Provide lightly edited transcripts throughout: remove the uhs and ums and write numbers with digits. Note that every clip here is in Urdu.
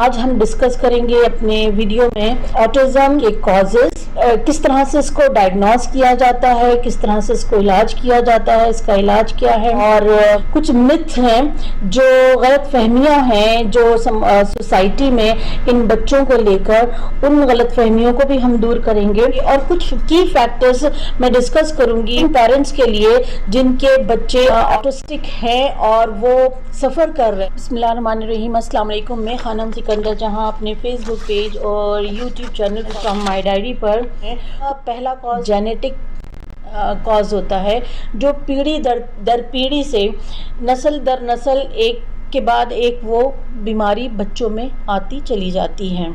آج ہم ڈسکس کریں گے اپنے ویڈیو میں آٹزم کے کازز، کس طرح سے اس کو ڈائگنوز کیا جاتا ہے، کس طرح سے اس کو علاج کیا جاتا ہے، اس کا علاج کیا ہے، اور کچھ متھ ہیں جو غلط فہمیاں ہیں جو سوسائٹی میں ان بچوں کو لے کر، ان غلط فہمیوں کو بھی ہم دور کریں گے، اور کچھ کی فیکٹرز میں ڈسکس کروں گی پیرنٹس کے لیے جن کے بچے آٹسٹک ہیں اور وہ سفر کر رہے ہیں۔ بسم اللہ الرحمن الرحیم، السلام علیکم۔ میں خانم سکندر جہاں اپنے فیس بک پیج اور YouTube channel from my diary پر پہلا کاز جینیٹک کاز ہوتا ہے جو پیڑھی در پیڑھی سے نسل در نسل ایک کے بعد ایک وہ بیماری بچوں میں آتی چلی جاتی ہے،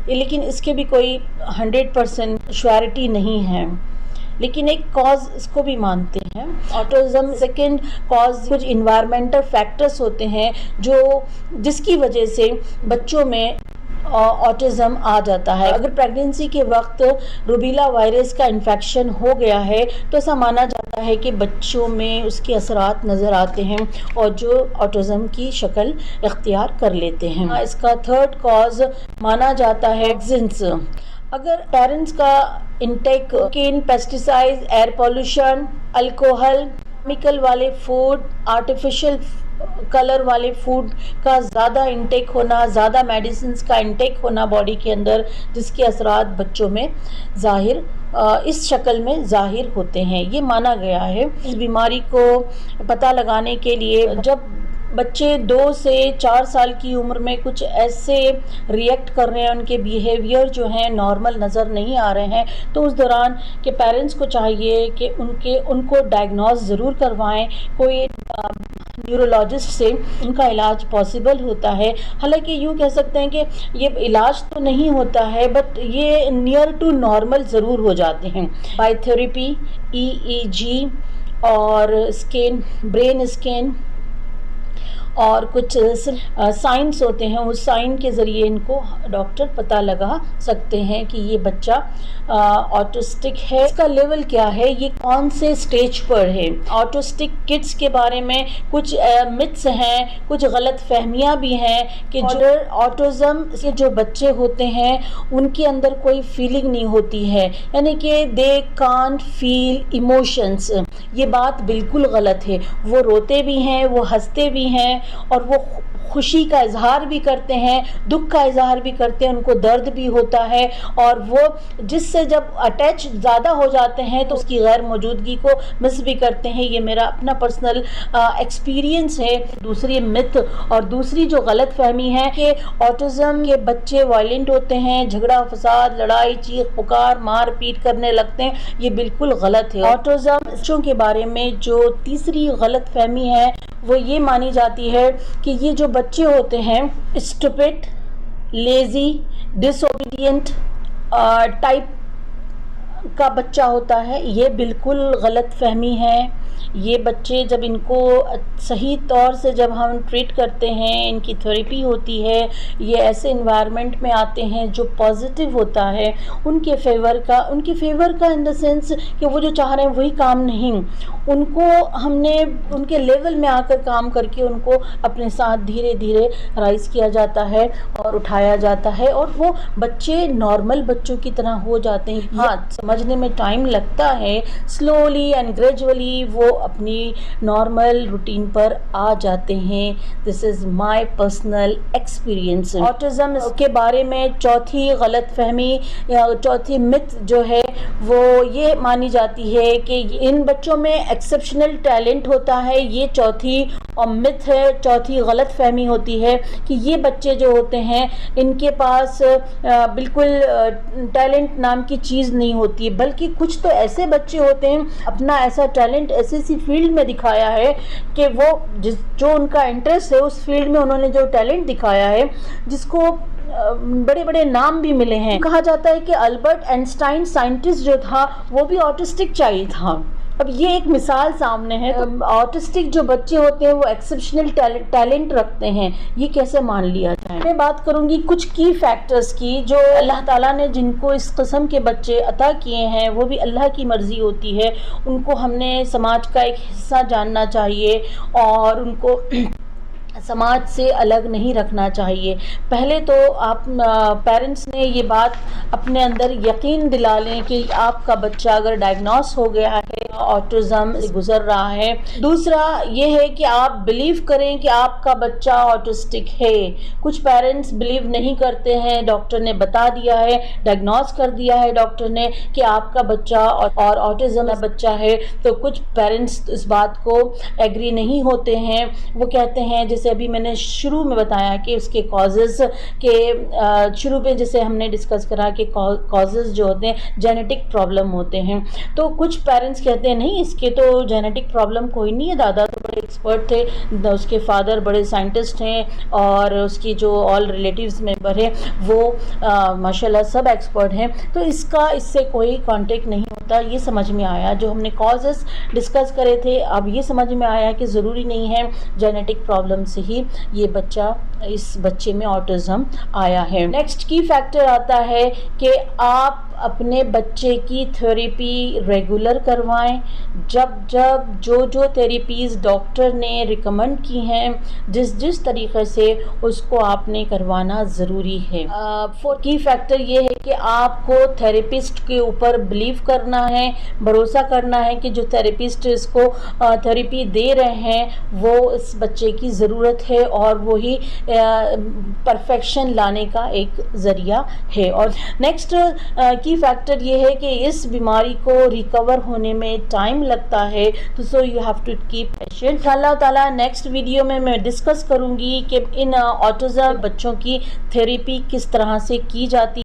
لیکن اس کے بھی کوئی 100% شیورٹی نہیں ہے، لیکن ایک کاز اس کو بھی مانتے ہیں۔ آٹزم سیکنڈ کاز کچھ انوائرمنٹل فیکٹرز ہوتے ہیں جس کی وجہ سے بچوں میں آٹزم آ جاتا ہے۔ اگر پریگننسی کے وقت روبیلا وائرس کا انفیکشن ہو گیا ہے تو ایسا مانا جاتا ہے کہ بچوں میں اس کے اثرات نظر آتے ہیں اور جو آٹزم کی شکل اختیار کر لیتے ہیں۔ اس کا تھرڈ کاز مانا جاتا ہے ٹاکسنز۔ اگر پیرنٹس کا intake pesticide, air pollution, alcohol, chemical والے فوڈ، آرٹیفیشل کلر والے فوڈ کا زیادہ انٹیک ہونا، زیادہ میڈیسنز کا انٹیک ہونا باڈی کے اندر، جس کے اثرات بچوں میں اس شکل میں ظاہر ہوتے ہیں، یہ مانا گیا ہے۔ اس بیماری کو پتہ لگانے کے لیے جب بچے 2 سے 4 سال کی عمر میں کچھ ایسے ریئیکٹ کر رہے ہیں، ان کے بیہیویئر جو ہیں نارمل نظر نہیں آ رہے ہیں، تو اس دوران کہ پیرنٹس کو چاہیے کہ ان کو ڈائگنوز ضرور کروائیں، کوئی نیورولوجسٹ سے ان کا علاج پاسبل ہوتا ہے۔ حالانکہ یوں کہہ سکتے ہیں کہ یہ علاج تو نہیں ہوتا ہے، بٹ یہ نیئر ٹو نارمل ضرور ہو جاتے ہیں۔ بائی تھراپی، EEG اور اسکین، برین اسکین اور کچھ سائنس ہوتے ہیں، اس سائن کے ذریعے ان کو ڈاکٹر پتہ لگا سکتے ہیں کہ یہ بچہ آٹسٹک ہے، اس کا لیول کیا ہے، یہ کون سے سٹیج پر ہے۔ آٹسٹک کڈس کے بارے میں کچھ متس ہیں، کچھ غلط فہمیاں بھی ہیں کہ آٹزم کے جو بچے ہوتے ہیں ان کے اندر کوئی فیلنگ نہیں ہوتی ہے، یعنی کہ دے کانٹ فیل ایموشنز۔ یہ بات بالکل غلط ہے، وہ روتے بھی ہیں، وہ ہنستے بھی ہیں، اور وہ خوشی کا اظہار بھی کرتے ہیں، دکھ کا اظہار بھی کرتے ہیں، ان کو درد بھی ہوتا ہے، اور وہ جس سے جب اٹیچ زیادہ ہو جاتے ہیں تو اس کی غیر موجودگی کو مس بھی کرتے ہیں۔ یہ میرا اپنا پرسنل ایکسپیرینس ہے۔ دوسری مت اور دوسری جو غلط فہمی ہے کہ آٹزم کے بچے وائلنٹ ہوتے ہیں، جھگڑا فساد، لڑائی، چیخ پکار، مار پیٹ کرنے لگتے ہیں، یہ بالکل غلط ہے۔ آٹزم بچوں کے بارے میں جو تیسری غلط فہمی ہے وہ یہ مانی جاتی ہے کہ یہ جو بچے ہوتے ہیں اسٹوپڈ، لیزی، ڈس اوبیڈینٹ ٹائپ کا بچہ ہوتا ہے، یہ بالکل غلط فہمی ہے۔ یہ بچے جب ان کو صحیح طور سے جب ہم ٹریٹ کرتے ہیں، ان کی تھراپی ہوتی ہے، یہ ایسے انوائرمنٹ میں آتے ہیں جو پازیٹیو ہوتا ہے، ان کے فیور کا ان دا سینس کہ وہ جو چاہ رہے ہیں وہی کام نہیں، ان کو ہم نے ان کے لیول میں آ کر کام کر کے ان کو اپنے ساتھ دھیرے دھیرے رائز کیا جاتا ہے اور اٹھایا جاتا ہے، اور وہ بچے نارمل بچوں کی طرح ہو جاتے ہیں۔ ہاں، سمجھنے میں ٹائم لگتا ہے، سلولی اینڈ گریجولی وہ اپنی نارمل روٹین پر آ جاتے ہیں۔ دس از مائی پرسنل ایکسپیرینس۔ آٹزم کے بارے میں چوتھی غلط فہمی یا چوتھی مت جو ہے وہ یہ مانی جاتی ہے کہ ان بچوں میں ایکسیپشنل ٹیلنٹ ہوتا ہے، یہ چوتھی مت ہے، چوتھی غلط فہمی ہوتی ہے کہ یہ بچے جو ہوتے ہیں ان کے پاس بالکل ٹیلنٹ نام کی چیز نہیں ہوتی، بلکہ کچھ تو ایسے بچے ہوتے ہیں اپنا ایسا ٹیلنٹ ایسی فیلڈ میں دکھایا ہے کہ وہ جو ان کا انٹرسٹ ہے اس فیلڈ میں انہوں نے جو ٹیلنٹ دکھایا ہے جس کو بڑے بڑے نام بھی ملے ہیں۔ کہا جاتا ہے کہ البرٹ آئنسٹائن سائنٹسٹ جو تھا وہ بھی آٹسٹک چائلڈ تھا۔ اب یہ ایک مثال سامنے ہے، آٹسٹک جو بچے ہوتے ہیں وہ ایکسیپشنل ٹیلنٹ رکھتے ہیں، یہ کیسے مان لیا جائے؟ میں بات کروں گی کچھ کی فیکٹرز کی جو اللہ تعالیٰ نے جن کو اس قسم کے بچے عطا کیے ہیں، وہ بھی اللہ کی مرضی ہوتی ہے، ان کو ہم نے سماج کا ایک حصہ جاننا چاہیے اور ان کو سماج سے الگ نہیں رکھنا چاہیے. پہلے تو آپ پیرنٹس نے یہ بات اپنے اندر یقین دلا لیں کہ آپ کا بچہ اگر ڈائگنوس ہو گیا ہے آٹزم سے گزر رہا ہے. دوسرا یہ ہے کہ آپ بلیو کریں کہ آپ کا بچہ آٹسٹک ہے. کچھ پیرنٹس بلیو نہیں کرتے ہیں, ڈاکٹر نے بتا دیا ہے, ڈائگنوس کر دیا ہے ڈاکٹر نے کہ آپ کا بچہ اور آٹزم بچہ ہے, تو کچھ پیرنٹس اس بات کو ایگری نہیں ہوتے ہیں. وہ کہتے ہیں, جیسے ابھی میں نے شروع میں بتایا کہ اس کے کازز کے شروع میں جیسے ہم نے ڈسکس کرا کہ کازز جو ہوتے ہیں جینیٹک پرابلم ہوتے ہیں. تو کچھ پیرنٹس کہتے ہیں نہیں اس کے تو جینیٹک پرابلم کوئی نہیں ہے, دادا تو بڑے ایکسپرٹ تھے, اس کے فادر بڑے سائنٹسٹ ہیں اور اس کی جو آل ریلیٹیوز ممبر ہیں وہ ماشاءاللہ سب ایکسپرٹ ہیں. تو اس سے کوئی کانٹیکٹ نہیں ہوتا. یہ سمجھ میں آیا جو ہم نے کازز ڈسکس کرے تھے, اب یہ سمجھ میں آیا کہ ضروری نہیں ہے جینیٹک پرابلم سے ہی یہ اس بچے میں آٹزم آیا ہے. نیکسٹ کی فیکٹر آتا ہے کہ آپ اپنے بچے کی تھیراپی ریگولر کروائیں. جب جو تھیراپیز ڈاکٹر نے ریکمنڈ کی ہیں جس طریقے سے اس کو آپ نے کروانا ضروری ہے. کی فیکٹر یہ ہے کہ آپ کو تھراپسٹ کے اوپر بلیو کرنا ہے, بھروسہ کرنا ہے کہ جو تھراپسٹ اس کو تھراپی دے رہے ہیں وہ اس بچے کی ضرورت ہے اور وہی پرفیکشن لانے کا ایک ذریعہ ہے. اور نیکسٹ کی فیکٹر یہ ہے کہ اس بیماری کو ریکور ہونے میں ٹائم لگتا ہے, تو so you have to keep patient. اللہ تعالیٰ نیکسٹ ویڈیو میں ڈسکس کروں گی کہ ان آٹزم بچوں کی تھراپی کس طرح سے کی جاتی